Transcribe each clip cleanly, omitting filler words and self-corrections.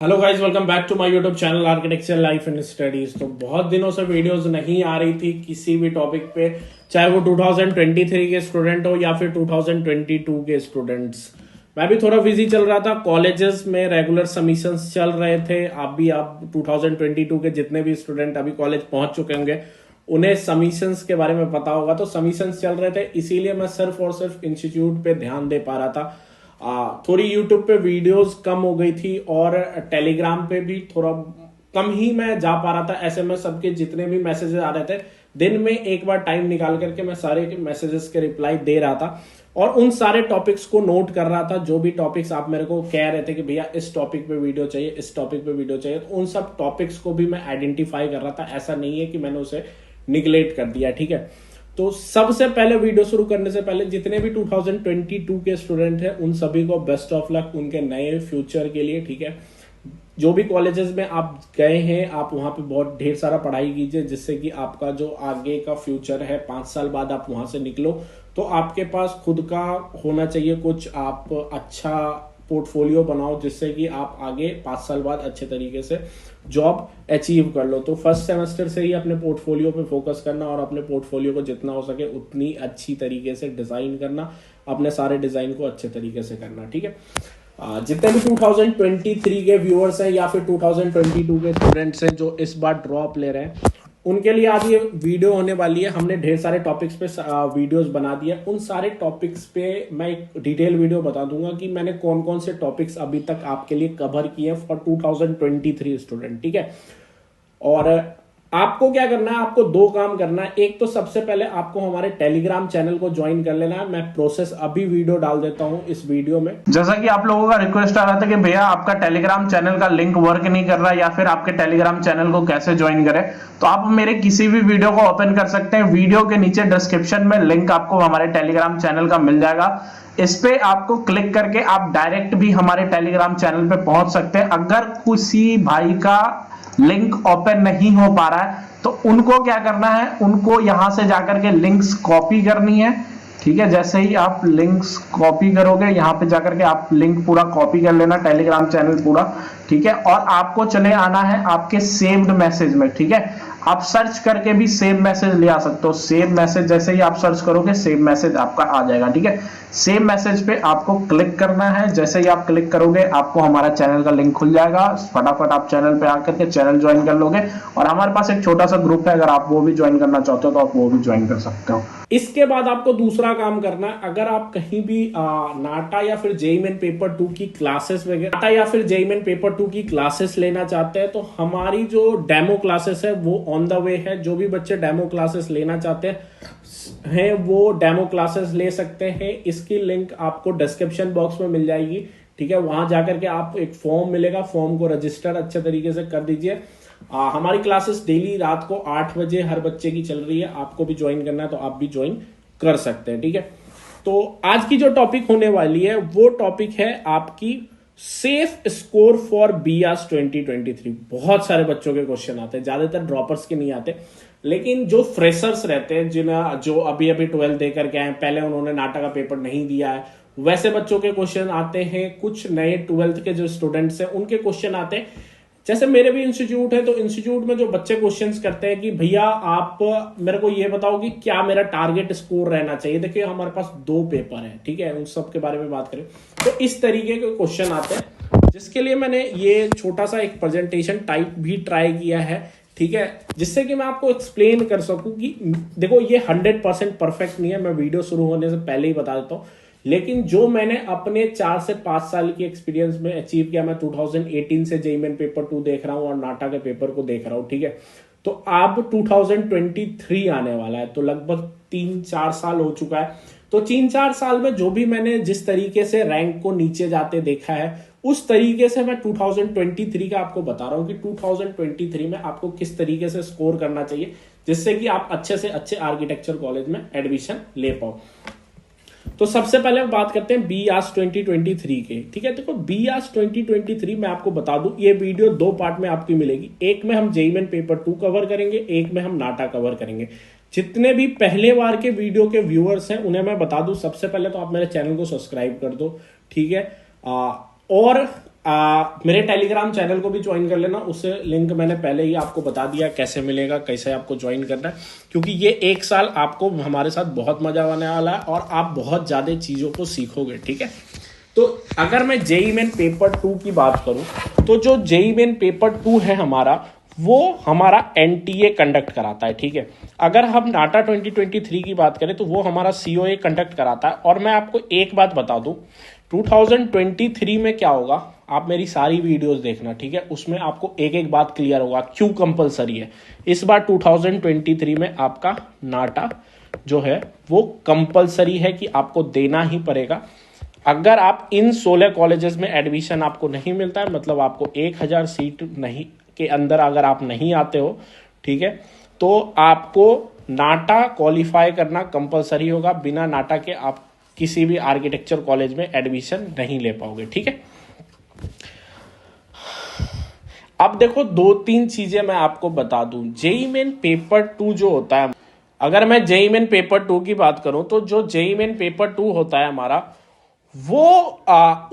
Hello guys, welcome back to my YouTube channel architecture life and studies. तो बहुत दिनों से वीडियोस नहीं आ रही थी किसी भी टॉपिक पे, चाहे वो 2023 के स्टूडेंट हो या फिर 2022 के स्टूडेंट्स। मैं भी थोड़ा बिजी चल रहा था, कॉलेजेस में रेगुलर सबमिशंस चल रहे थे। आप 2022 के जितने भी स्टूडेंट अभी कॉलेज पहुंच चुके होंगे उन्हें सबमिशंस के बारे में पता होगा। तो सबमिशंस चल रहे थे, इसीलिए मैं सिर्फ और सिर्फ इंस्टीट्यूट पे ध्यान दे पा रहा था। थोड़ी यूट्यूब पे वीडियोस कम हो गई थी और टेलीग्राम पे भी थोड़ा कम ही मैं जा पा रहा था। एसएमएस सबके जितने भी मैसेजेस आ रहे थे, दिन में एक बार टाइम निकाल करके मैं सारे के मैसेजेस के रिप्लाई दे रहा था और उन सारे टॉपिक्स को नोट कर रहा था। जो भी टॉपिक्स आप मेरे को कह रहे थे कि भैया इस टॉपिक पे वीडियो चाहिए, इस टॉपिक पे वीडियो चाहिए, तो उन सब टॉपिक्स को भी मैं आइडेंटिफाई कर रहा था। ऐसा नहीं है कि मैंने उसे निगलेक्ट कर दिया, ठीक है। तो सबसे पहले वीडियो शुरू करने से पहले जितने भी 2022 के स्टूडेंट हैं उन सभी को बेस्ट ऑफ लक उनके नए फ्यूचर के लिए, ठीक है। जो भी कॉलेजेस में आप गए हैं, आप वहां पे बहुत ढेर सारा पढ़ाई कीजिए, जिससे कि आपका जो आगे का फ्यूचर है 5 साल बाद आप वहां से निकलो तो आपके पास खुद का होना चाहिए कुछ। आप अच्छा पोर्टफोलियो बनाओ जिससे कि आप आगे 5 साल बाद अच्छे तरीके से जॉब अचीव कर लो। तो फर्स्ट सेमेस्टर से ही अपने पोर्टफोलियो पे फोकस करना और अपने पोर्टफोलियो को जितना हो सके उतनी अच्छी तरीके से डिजाइन करना, अपने सारे डिजाइन को अच्छे तरीके से करना, ठीक है। जितने भी 2023 के व्यूअर्स हैं या फिर 2022 के स्टूडेंट्स हैं जो इस बार ड्रॉप ले रहे हैं, उनके लिए आज ये वीडियो होने वाली है। हमने ढेर सारे टॉपिक्स पे वीडियोस बना दिए। उन सारे टॉपिक्स पे मैं एक डिटेल वीडियो बता दूंगा कि मैंने कौन कौन से टॉपिक्स अभी तक आपके लिए कवर किए फॉर 2023 स्टूडेंट, ठीक है। और आपको क्या करना है, आपको दो काम करना है। एक तो सबसे पहले आपको हमारे टेलीग्राम चैनल को ज्वाइन कर लेना है। मैं प्रोसेस अभी वीडियो डाल देता हूं इस वीडियो में। जैसा कि आप लोगों का रिक्वेस्ट आ रहा था कि भैया आपका टेलीग्राम चैनल का लिंक वर्क नहीं कर रहा या फिर आपके टेलीग्राम चैनल को कैसे ज्वाइन करें, तो आप मेरे किसी भी वीडियो को ओपन कर सकते हैं। वीडियो के नीचे डिस्क्रिप्शन में लिंक आपको हमारे टेलीग्राम चैनल का मिल जाएगा। इस पे आपको क्लिक करके आप डायरेक्ट भी हमारे टेलीग्राम चैनल पे पहुंच सकते हैं। अगर किसी भाई का लिंक ओपन नहीं हो पा रहा है तो उनको क्या करना है, उनको यहां से जाकर के लिंक्स कॉपी करनी है, ठीक है। जैसे ही आप लिंक्स कॉपी करोगे, यहां पे जाकर के आप लिंक पूरा कॉपी कर लेना, टेलीग्राम चैनल पूरा, ठीक है। और आपको चले आना है आपके सेव्ड मैसेज में, ठीक है। आप सर्च करके भी सेव मैसेज ले आ सकते हो। सेव मैसेज जैसे ही आप सर्च करोगे सेव मैसेज आपका आ जाएगा, ठीक है। सेव मैसेज पे आपको क्लिक करना है। जैसे ही आप क्लिक करोगे आपको हमारा चैनल का लिंक खुल जाएगा। फटाफट आप चैनल पे आकर के चैनल ज्वाइन कर लोगे और हमारे पास एक छोटा सा ग्रुप है, अगर आप वो भी ज्वाइन करना चाहते हो तो आप वो भी ज्वाइन कर सकते हो। इसके बाद आपको दूसरा काम करना है। अगर आप कहीं भी नाटा या फिर जेईई मेन पेपर 2 की क्लासेस वगैरह, नाटा या फिर जेईई मेन पेपर 2 की क्लासेस लेना चाहते हैं तो हमारी जो डेमो क्लासेस है वो ऑन द वे है। जो भी बच्चे डेमो क्लासेस लेना चाहते हैं वो डेमो क्लासेस ले सकते हैं। इसकी लिंक आपको डिस्क्रिप्शन बॉक्स में मिल जाएगी, ठीक है। वहां जाकर के आपको एक फॉर्म मिलेगा, फॉर्म को रजिस्टर अच्छे तरीके से कर दीजिए। हमारी क्लासेस डेली रात को 8 बजे हर बच्चे की चल रही है। आपको भी ज्वाइन करना है तो आप भी ज्वाइन कर सकते हैं, ठीक है। तो आज की जो टॉपिक होने वाली है वो टॉपिक है आपकी सेफ स्कोर फॉर बीआरस 2023। बहुत सारे बच्चों के क्वेश्चन आते हैं, ज्यादातर ड्रॉपर्स के नहीं आते, लेकिन जो फ्रेशर्स रहते हैं जो अभी अभी 12th देकर के आए, पहले उन्होंने नाटा का पेपर नहीं दिया है, वैसे बच्चों के क्वेश्चन आते हैं। कुछ नए 12th के जो स्टूडेंट्स हैं उनके क्वेश्चन आते हैं। जैसे मेरे भी इंस्टीट्यूट है तो इंस्टीट्यूट में जो बच्चे क्वेश्चंस करते हैं कि भैया आप मेरे को ये बताओ कि क्या मेरा टारगेट स्कोर रहना चाहिए। देखिए हमारे पास 2 पेपर है, ठीक है, उन सब के बारे में बात करें तो इस तरीके के क्वेश्चन आते हैं, जिसके लिए मैंने ये छोटा सा एक प्रेजेंटेशन टाइप भी ट्राई किया है, ठीक है, जिससे कि मैं आपको एक्सप्लेन कर सकूं कि देखो ये 100% परफेक्ट नहीं है। मैं वीडियो शुरू होने से पहले ही बता देता हूं, लेकिन जो मैंने अपने 4 से 5 साल की एक्सपीरियंस में अचीव किया, मैं 2018 से जेईई मेन पेपर 2 देख रहा हूं और नाटा के पेपर को देख रहा हूं, ठीक है। तो अब 2023 आने वाला है, तो लगभग 3-4 साल हो चुका है। तो 3-4 साल में जो भी मैंने जिस तरीके से रैंक को नीचे जाते देखा है उस तरीके से मैं 2023 का आपको बता रहा हूं कि 2023 में आपको किस तरीके से स्कोर करना चाहिए जिससे कि आप अच्छे से अच्छे आर्किटेक्चर कॉलेज में एडमिशन ले पाओ। तो सबसे पहले बात करते हैं बीआरस 2023 के, ठीक है। देखो बीआरस 2023 मैं आपको बता दूं, ये वीडियो 2 पार्ट में आपकी मिलेगी। एक में हम जेईई मेन पेपर 2 कवर करेंगे, एक में हम नाटा कवर करेंगे। जितने भी पहले बार के वीडियो के व्यूअर्स हैं उन्हें मैं बता दूं, सबसे पहले तो आप मेरे चैनल को सब्सक्राइब कर दो, ठीक है। और मेरे टेलीग्राम चैनल को भी ज्वाइन कर लेना, उससे लिंक मैंने पहले ही आपको बता दिया कैसे मिलेगा, कैसे आपको ज्वाइन करना है, क्योंकि ये 1 साल आपको हमारे साथ बहुत मजा आने वाला है और आप बहुत ज़्यादा चीज़ों को सीखोगे। ठीक है, तो अगर मैं जेईई मेन पेपर 2 की बात करूं तो जो जेईई मेन पेपर 2 है हमारा, वो हमारा एनटीए कंडक्ट कराता है। ठीक है, अगर हम नाटा 2023 की बात करें तो वो हमारा सीओए कंडक्ट कराता है। और मैं आपको एक बात बता दूं, 2023 में क्या होगा, आप मेरी सारी वीडियोस देखना। ठीक है, उसमें आपको एक एक बात क्लियर होगा क्यों कंपलसरी है। इस बार 2023 में आपका नाटा जो है वो कंपलसरी है कि आपको देना ही पड़ेगा। अगर आप इन 16 कॉलेजेस में एडमिशन आपको नहीं मिलता है, मतलब आपको 1000 सीट नहीं के अंदर अगर आप नहीं आते हो, ठीक है, तो आपको नाटा क्वालिफाई करना कंपलसरी होगा। बिना नाटा के आप किसी भी आर्किटेक्चर कॉलेज में एडमिशन नहीं ले पाओगे। ठीक है, अब देखो 2-3 चीजें मैं आपको बता दूं। जेईई मेन पेपर 2 जो होता है, अगर मैं जेईई मेन पेपर 2 की बात करूं तो जो जेईई मेन पेपर 2 होता है हमारा, वो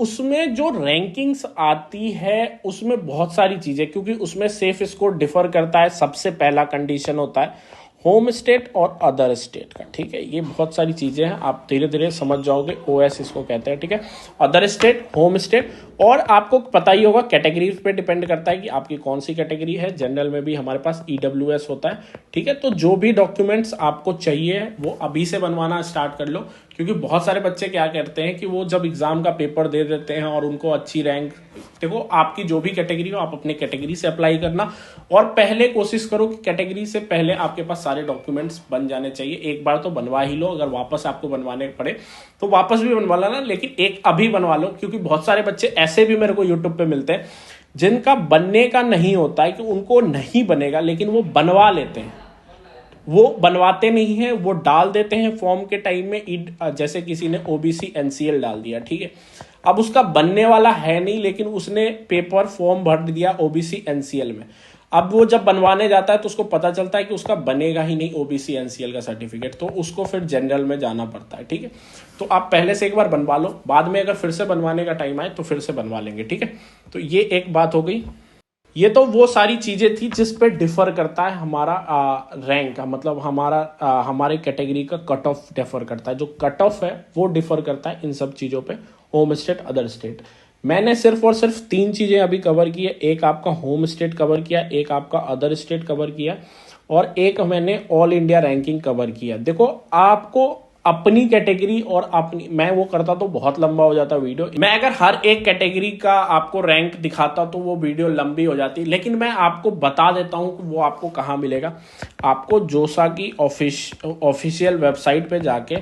उसमें जो रैंकिंग्स आती है उसमें बहुत सारी चीजें, क्योंकि उसमें सेफ स्कोर डिफर करता है। सबसे पहला कंडीशन होता है होम स्टेट और अदर स्टेट का। ठीक है, ये बहुत सारी चीजें हैं, आप धीरे धीरे समझ जाओगे। ओएस इसको कहते हैं। ठीक है, अदर स्टेट, होम स्टेट, और आपको पता ही होगा कैटेगरीज पे डिपेंड करता है कि आपकी कौन सी कैटेगरी है। जनरल में भी हमारे पास ईडब्ल्यूएस होता है। ठीक है, तो जो भी डॉक्यूमेंट्स आपको चाहिए वो अभी से बनवाना स्टार्ट कर लो, क्योंकि बहुत सारे बच्चे क्या करते हैं कि वो जब एग्जाम का पेपर दे देते हैं और उनको अच्छी रैंक, देखो आपकी जो भी कैटेगरी हो आप अपने कैटेगरी से अप्लाई करना, और पहले कोशिश करो कि कैटेगरी से पहले आपके पास सारे डॉक्यूमेंट्स बन जाने चाहिए। एक बार तो बनवा ही लो, अगर वापस आपको बनवाने पड़े तो वापस भी बनवा लेना, लेकिन एक अभी बनवा लो, क्योंकि बहुत सारे बच्चे ऐसे भी मेरे को यूट्यूब पे मिलते हैं जिनका बनने का नहीं होता है, कि उनको नहीं बनेगा लेकिन वो बनवा लेते हैं। वो बनवाते नहीं है, वो डाल देते हैं फॉर्म के टाइम में, जैसे किसी ने ओबीसी एनसीएल डाल दिया। ठीक है, अब उसका बनने वाला है नहीं, लेकिन उसने पेपर फॉर्म भर दिया ओबीसी एनसीएल में। अब वो जब बनवाने जाता है तो उसको पता चलता है कि उसका बनेगा ही नहीं ओबीसी एनसीएल का सर्टिफिकेट, तो उसको फिर जनरल में जाना पड़ता है। ठीक है, तो आप पहले से एक बार बनवा लो, बाद में अगर फिर से बनवाने का टाइम आए तो फिर से बनवा लेंगे। ठीक है, तो ये एक बात हो गई। ये तो वो सारी चीजें थी जिस पे डिफर करता है हमारा रैंक का, मतलब हमारे कैटेगरी का कट ऑफ डिफर करता है। जो कट ऑफ है वो डिफर करता है इन सब चीजों पे, होम स्टेट, अदर स्टेट। मैंने सिर्फ और सिर्फ 3 चीजें अभी कवर की है। एक आपका होम स्टेट कवर किया, एक आपका अदर स्टेट कवर किया, और एक मैंने ऑल इंडिया रैंकिंग कवर किया। देखो आपको अपनी कैटेगरी और अपनी, मैं वो करता तो बहुत लंबा हो जाता वीडियो। मैं अगर हर एक कैटेगरी का आपको रैंक दिखाता तो वो वीडियो लंबी हो जाती, लेकिन मैं आपको बता देता हूं कि वो आपको कहाँ मिलेगा। आपको जोसा की ऑफिशियल वेबसाइट पे जाके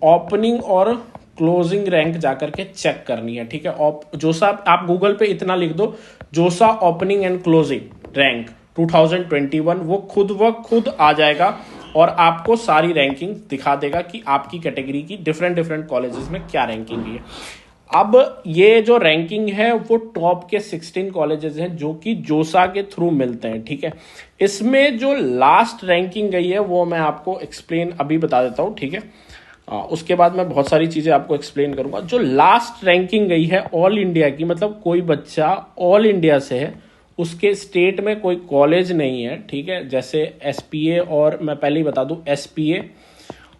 ओपनिंग और क्लोजिंग रैंक जाकर के चेक करनी है। ठीक है, जोसा आप गूगल पे इतना लिख दो, जोसा ओपनिंग एंड क्लोजिंग रैंक 2021, वो खुद आ जाएगा और आपको सारी रैंकिंग दिखा देगा कि आपकी कैटेगरी की डिफरेंट कॉलेजेस में क्या रैंकिंग है। अब ये जो रैंकिंग है वो टॉप के 16 कॉलेजेस हैं जो कि जोसा के थ्रू मिलते हैं। ठीक है, इसमें जो लास्ट रैंकिंग गई है वो मैं आपको एक्सप्लेन अभी बता देता हूँ। ठीक है, उसके बाद मैं बहुत सारी चीजें आपको एक्सप्लेन करूंगा। जो लास्ट रैंकिंग गई है ऑल इंडिया की, मतलब कोई बच्चा ऑल इंडिया से है, उसके स्टेट में कोई कॉलेज नहीं है। ठीक है, जैसे एसपीए, और मैं पहले ही बता दूं एसपीए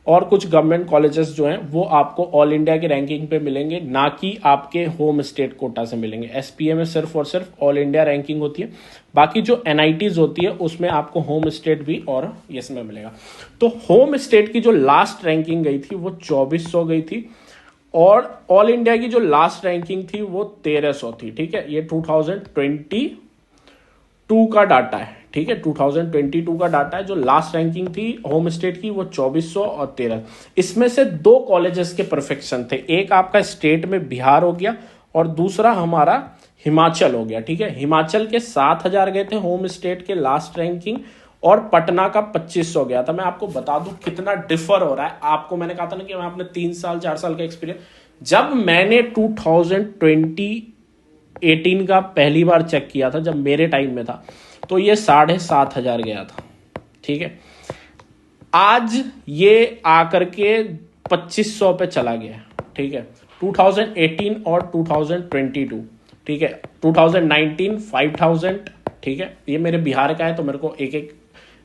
और कुछ गवर्नमेंट कॉलेजेस जो हैं वो आपको ऑल इंडिया की रैंकिंग पे मिलेंगे, ना कि आपके होम स्टेट कोटा से मिलेंगे। एसपीए में सिर्फ और सिर्फ ऑल इंडिया रैंकिंग होती है, बाकी जो एनआईटीज होती है उसमें आपको होम स्टेट भी और यस में मिलेगा। तो होम स्टेट की जो लास्ट रैंकिंग गई थी वो 2400 गई थी, और ऑल इंडिया की जो लास्ट रैंकिंग थी वो 1300 थी। ठीक है, ये 2022 का डाटा है। ठीक है, 2022 का डाटा है। जो लास्ट रैंकिंग थी होम स्टेट की वो 2400 और 13। इसमें से 2 कॉलेजेस के परफेक्शन थे, एक आपका स्टेट में बिहार हो गया और दूसरा हमारा हिमाचल हो गया। ठीक है, हिमाचल के 7000 गए थे होम स्टेट के लास्ट रैंकिंग, और पटना का 2500 गया था। मैं आपको बता दूं कितना डिफर हो रहा है। आपको मैंने कहा था ना कि मैं अपने 3 साल 4 साल का एक्सपीरियंस, जब मैंने 2018 का पहली बार चेक किया था, जब मेरे टाइम में था, तो ये 7500 गया था। ठीक है, आज ये आकर के 2500 पे चला गया। ठीक है, 2018 और 2022। ठीक है। 2019 5000, ठीक है, ये मेरे बिहार का है तो मेरे को एक एक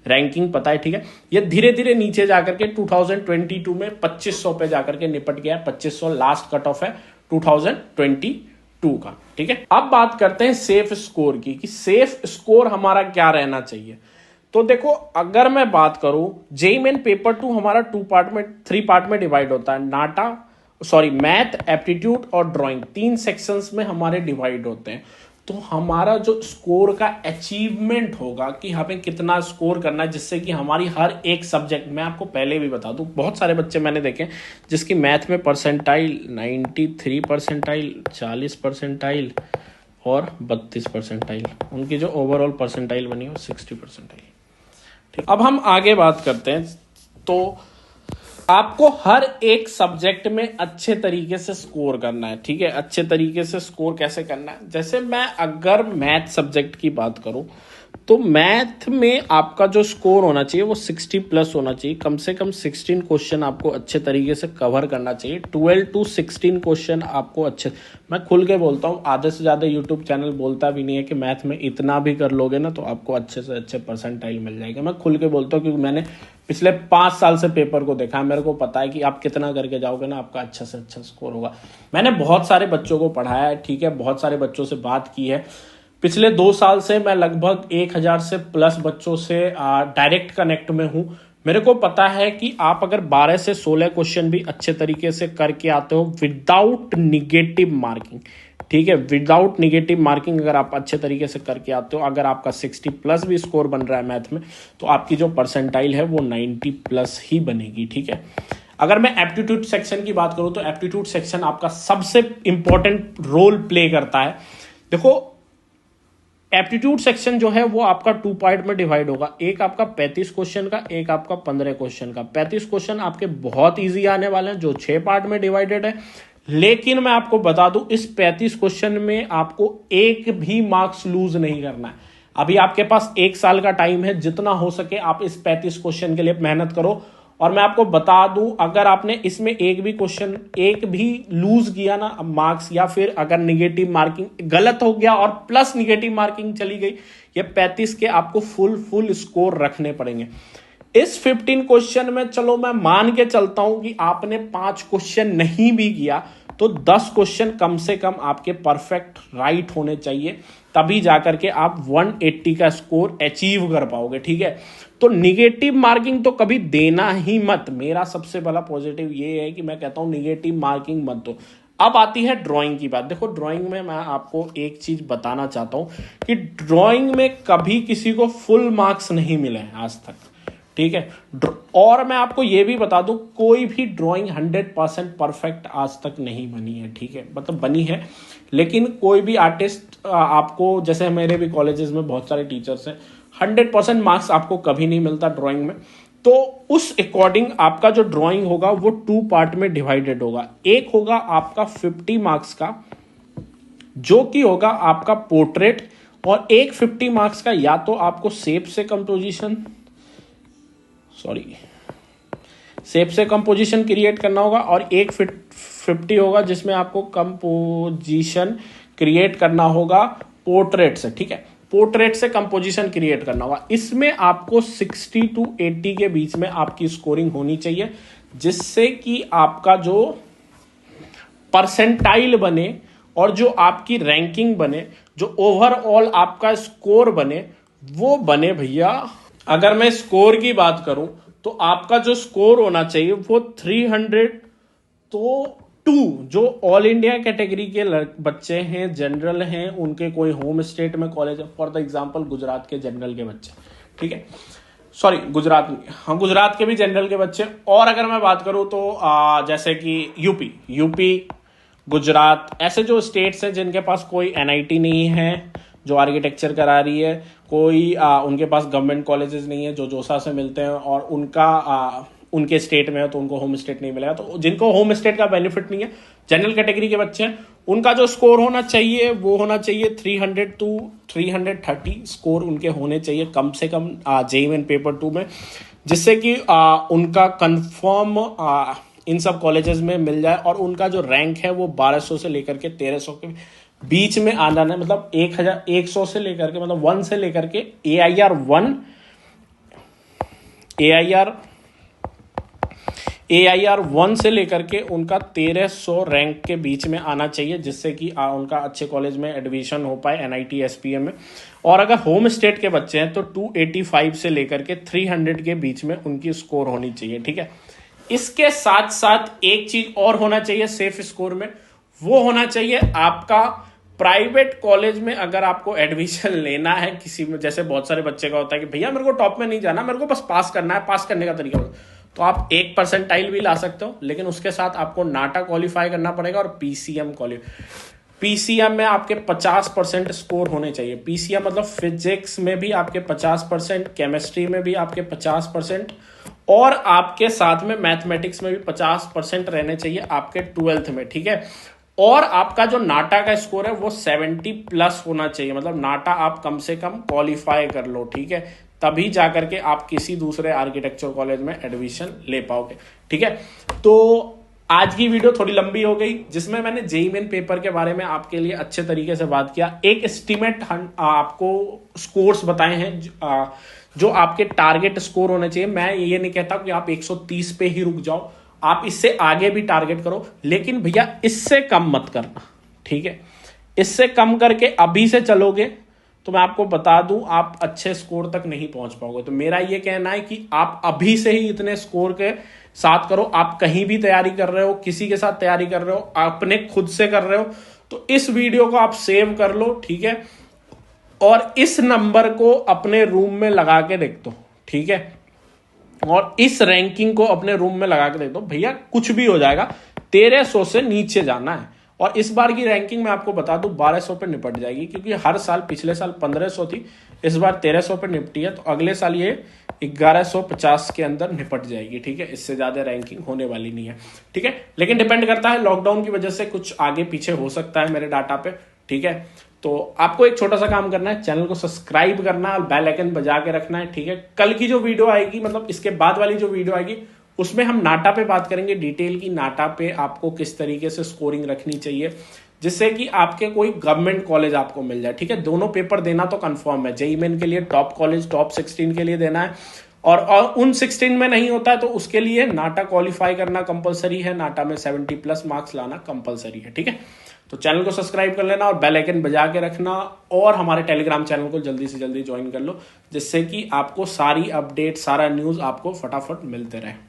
रैंकिंग पता है, ठीक है। ये धीरे धीरे नीचे जाकर के 2022 में 2500 पे जाकर के निपट गया है। 2500 लास्ट कट ऑफ है 2022 का, ठीक है। अब बात करते हैं सेफ स्कोर की, कि सेफ स्कोर हमारा क्या रहना चाहिए। तो देखो, अगर मैं बात करूं, जेईई मेन पेपर 2 हमारा 3 पार्ट में डिवाइड होता है। मैथ, एप्टीट्यूड और ड्राइंग, 3 सेक्शंस में हमारे डिवाइड होते हैं। तो हमारा जो स्कोर का अचीवमेंट होगा कि हमें कितना स्कोर करना है, जिससे कि हमारी हर एक सब्जेक्ट, मैं आपको पहले भी बता दूं, बहुत सारे बच्चे मैंने देखे जिसकी मैथ में परसेंटाइल 93 परसेंटाइल, 40 परसेंटाइल और 32 परसेंटाइल, उनकी जो ओवरऑल परसेंटाइल बनी हो 60 परसेंटाइल। ठीक, अब हम आगे बात करते हैं। तो आपको हर एक सब्जेक्ट में अच्छे तरीके से स्कोर करना है, ठीक है। अच्छे तरीके से स्कोर कैसे करना है, जैसे मैं अगर मैथ सब्जेक्ट की बात करूं तो मैथ में आपका जो स्कोर होना चाहिए वो 60 प्लस होना चाहिए। कम से कम 16 क्वेश्चन आपको अच्छे तरीके से कवर करना चाहिए। 12 to 16 क्वेश्चन आपको अच्छे, मैं खुल के बोलता हूँ, आधे से ज़्यादा यूट्यूब चैनल बोलता भी नहीं है कि मैथ में इतना भी कर लोगे ना तो आपको अच्छे से अच्छे परसेंटाइल मिल जाएगा। मैं खुल के बोलता हूँ क्योंकि मैंने पिछले 5 साल से पेपर को देखा है, मेरे को पता है कि आप कितना करके जाओगे ना आपका अच्छा से अच्छा स्कोर होगा। मैंने बहुत सारे बच्चों को पढ़ाया है, ठीक है, बहुत सारे बच्चों से बात की है। पिछले 2 साल से मैं लगभग 1000 से प्लस बच्चों से डायरेक्ट कनेक्ट में हूं। मेरे को पता है कि आप अगर 12 से 16 क्वेश्चन भी अच्छे तरीके से करके आते हो विदाउट निगेटिव मार्किंग, ठीक है, विदाउट निगेटिव मार्किंग अगर आप अच्छे तरीके से करके आते हो, अगर आपका 60 प्लस भी स्कोर बन रहा है मैथ में, तो आपकी जो परसेंटाइल है वो 90 प्लस ही बनेगी, ठीक है। अगर मैं एप्टीट्यूड सेक्शन की बात करूं तो एप्टीट्यूड सेक्शन आपका सबसे इंपॉर्टेंट रोल प्ले करता है। देखो, एप्टीट्यूड सेक्शन जो है वो आपका 2 पार्ट में डिवाइड होगा। एक आपका 35 क्वेश्चन का, एक आपका 15 क्वेश्चन का। 35 क्वेश्चन आपके बहुत इजी आने वाले हैं जो 6 पार्ट में डिवाइडेड है। लेकिन मैं आपको बता दूं, इस 35 क्वेश्चन में आपको एक भी मार्क्स लूज नहीं करना है। अभी आपके पास 1 साल का टाइम है, जितना हो सके आप इस 35 क्वेश्चन के लिए मेहनत करो। और मैं आपको बता दूं, अगर आपने इसमें एक भी लूज किया ना मार्क्स, या फिर अगर निगेटिव मार्किंग गलत हो गया और प्लस निगेटिव मार्किंग चली गई, ये 35 के आपको फुल स्कोर रखने पड़ेंगे। इस 15 क्वेश्चन में चलो मैं मान के चलता हूं कि आपने 5 क्वेश्चन नहीं भी किया तो 10 क्वेश्चन कम से कम आपके परफेक्ट राइट होने चाहिए, तभी जाकर के आप 180 का स्कोर अचीव कर पाओगे, ठीक है। तो निगेटिव मार्किंग तो कभी देना ही मत। मेरा सबसे बड़ा पॉजिटिव ये है कि मैं कहता हूं निगेटिव मार्किंग मत दो। अब आती है ड्राइंग की बात। देखो, ड्राइंग में मैं आपको एक चीज बताना चाहता हूं कि ड्राइंग में कभी किसी को फुल मार्क्स नहीं मिले हैं आज तक, ठीक है। और मैं आपको यह भी बता दूं, कोई भी ड्राइंग 100% परफेक्ट आज तक नहीं बनी है, ठीक है, मतलब बनी है, लेकिन कोई भी आर्टिस्ट आपको, जैसे मेरे भी कॉलेजेस में बहुत सारे टीचर्स हैं, 100% मार्क्स आपको कभी नहीं मिलता ड्राइंग में। तो उस अकॉर्डिंग आपका जो ड्राइंग होगा वो 2 पार्ट में डिवाइडेड होगा। एक होगा आपका 50 मार्क्स का, जो कि होगा आपका पोर्ट्रेट, और एक 50 मार्क्स का या तो आपको शेप से कंपोजिशन क्रिएट करना होगा, और एक 50 होगा जिसमें आपको कंपोजिशन क्रिएट करना होगा पोर्ट्रेट से, ठीक है, पोर्ट्रेट से कंपोजिशन क्रिएट करना होगा। इसमें आपको 60 to 80 के बीच में आपकी स्कोरिंग होनी चाहिए, जिससे कि आपका जो परसेंटाइल बने और जो आपकी रैंकिंग बने, जो ओवरऑल आपका स्कोर बने, वो बने भैया। अगर मैं स्कोर की बात करूं तो आपका जो स्कोर होना चाहिए वो 300 तो 2, जो ऑल इंडिया कैटेगरी के बच्चे हैं, जनरल हैं, उनके कोई होम स्टेट में college, for the example Gujarat के जनरल के बच्चे, ठीक है, गुजरात के भी जनरल के बच्चे। और अगर मैं बात करूं तो जैसे कि यूपी, गुजरात, ऐसे जो स्टेट्स हैं जिनके पास कोई एनआईटी नहीं है जो आर्किटेक्चर करा रही है, कोई उनके पास गवर्नमेंट कॉलेजेस नहीं है जो जोसा से मिलते हैं, और उनके स्टेट में है तो उनको होम स्टेट नहीं मिलेगा। तो जिनको होम स्टेट का बेनिफिट नहीं है, जनरल कैटेगरी के बच्चे हैं, उनका जो स्कोर होना चाहिए वो होना चाहिए 300 to 330 स्कोर उनके होने चाहिए कम से कम जेईई मेन पेपर 2 में, जिससे कि उनका कंफर्म इन सब कॉलेजेस में मिल जाए, और उनका जो रैंक है वो 1200 से लेकर के 1300 के बीच में आना है, मतलब 1100 से लेकर के, मतलब 1 से लेकर के AIR 1 से लेकर के उनका 1300 रैंक के बीच में आना चाहिए, जिससे कि उनका अच्छे कॉलेज में एडमिशन हो पाए NIT SPM में। और अगर होम स्टेट के बच्चे हैं तो 285 से लेकर के 300 के बीच में उनकी स्कोर होनी चाहिए, ठीक है। इसके साथ साथ एक चीज और होना चाहिए सेफ स्कोर में, वो होना चाहिए आपका प्राइवेट कॉलेज में अगर आपको एडमिशन लेना है किसी में, जैसे बहुत सारे बच्चे का होता है कि भैया मेरे को टॉप में नहीं जाना, मेरे को बस पास करना है, पास करने का तरीका तो आप 1% भी ला सकते हो, लेकिन उसके साथ आपको नाटा क्वालिफाई करना पड़ेगा और PCM में आपके 50% स्कोर होने चाहिए। PCM मतलब फिजिक्स में भी आपके 50%, केमिस्ट्री में भी आपके 50% और आपके साथ में मैथमेटिक्स में भी 50% रहने चाहिए आपके 12th में, ठीक है। और आपका जो नाटा का स्कोर है वो 70+ होना चाहिए, मतलब नाटा आप कम से कम क्वालिफाई कर लो, ठीक है, तभी जाकर के आप किसी दूसरे आर्किटेक्चर कॉलेज में एडमिशन ले पाओगे, ठीक है। तो आज की वीडियो थोड़ी लंबी हो गई, जिसमें मैंने जेईई मेन पेपर के बारे में आपके लिए अच्छे तरीके से बात किया, एक एस्टिमेट आपको स्कोर्स बताए हैं जो आपके टारगेट स्कोर होने चाहिए। मैं ये नहीं कहता कि आप 130 पे ही रुक जाओ, आप इससे आगे भी टारगेट करो, लेकिन भैया इससे कम मत करना, ठीक है। इससे कम करके अभी से चलोगे तो मैं आपको बता दूं आप अच्छे स्कोर तक नहीं पहुंच पाओगे। तो मेरा ये कहना है कि आप अभी से ही इतने स्कोर के साथ करो। आप कहीं भी तैयारी कर रहे हो, किसी के साथ तैयारी कर रहे हो, अपने खुद से कर रहे हो, तो इस वीडियो को आप सेव कर लो, ठीक है, और इस नंबर को अपने रूम में लगा के देख दो, ठीक है, और इस रैंकिंग को अपने रूम में लगा के देख दो। भैया कुछ भी हो जाएगा, 1300 से नीचे जाना है। और इस बार की रैंकिंग मैं आपको बता दूं 1200 पे निपट जाएगी, क्योंकि हर साल, पिछले साल 1500 थी, इस बार 1300 पे निपटी है, तो अगले साल ये 1150 के अंदर निपट जाएगी, ठीक है। इससे ज्यादा रैंकिंग होने वाली नहीं है, ठीक है, लेकिन डिपेंड करता है, लॉकडाउन की वजह से कुछ आगे पीछे हो सकता है मेरे डाटा पे, ठीक है। तो आपको एक छोटा सा काम करना है, चैनल को सब्सक्राइब करना है और बेल आइकन बजा के रखना है, ठीक है। कल की जो वीडियो आएगी, मतलब इसके बाद वाली जो वीडियो आएगी, उसमें हम नाटा पे बात करेंगे डिटेल की, नाटा पे आपको किस तरीके से स्कोरिंग रखनी चाहिए जिससे कि आपके कोई गवर्नमेंट कॉलेज आपको मिल जाए, ठीक है। दोनों पेपर देना तो कंफर्म है, जेईई मेन के लिए टॉप कॉलेज, टॉप 16 के लिए देना है, और उन 16 में नहीं होता है तो उसके लिए नाटा क्वालिफाई करना कंपलसरी है, नाटा में 70+ मार्क्स लाना कंपलसरी है, ठीक है। तो चैनल को सब्सक्राइब कर लेना और बेल आइकन बजा के रखना, और हमारे टेलीग्राम चैनल को जल्दी से जल्दी ज्वाइन कर लो, जिससे कि आपको सारी अपडेट, सारा न्यूज आपको फटाफट मिलते रहे।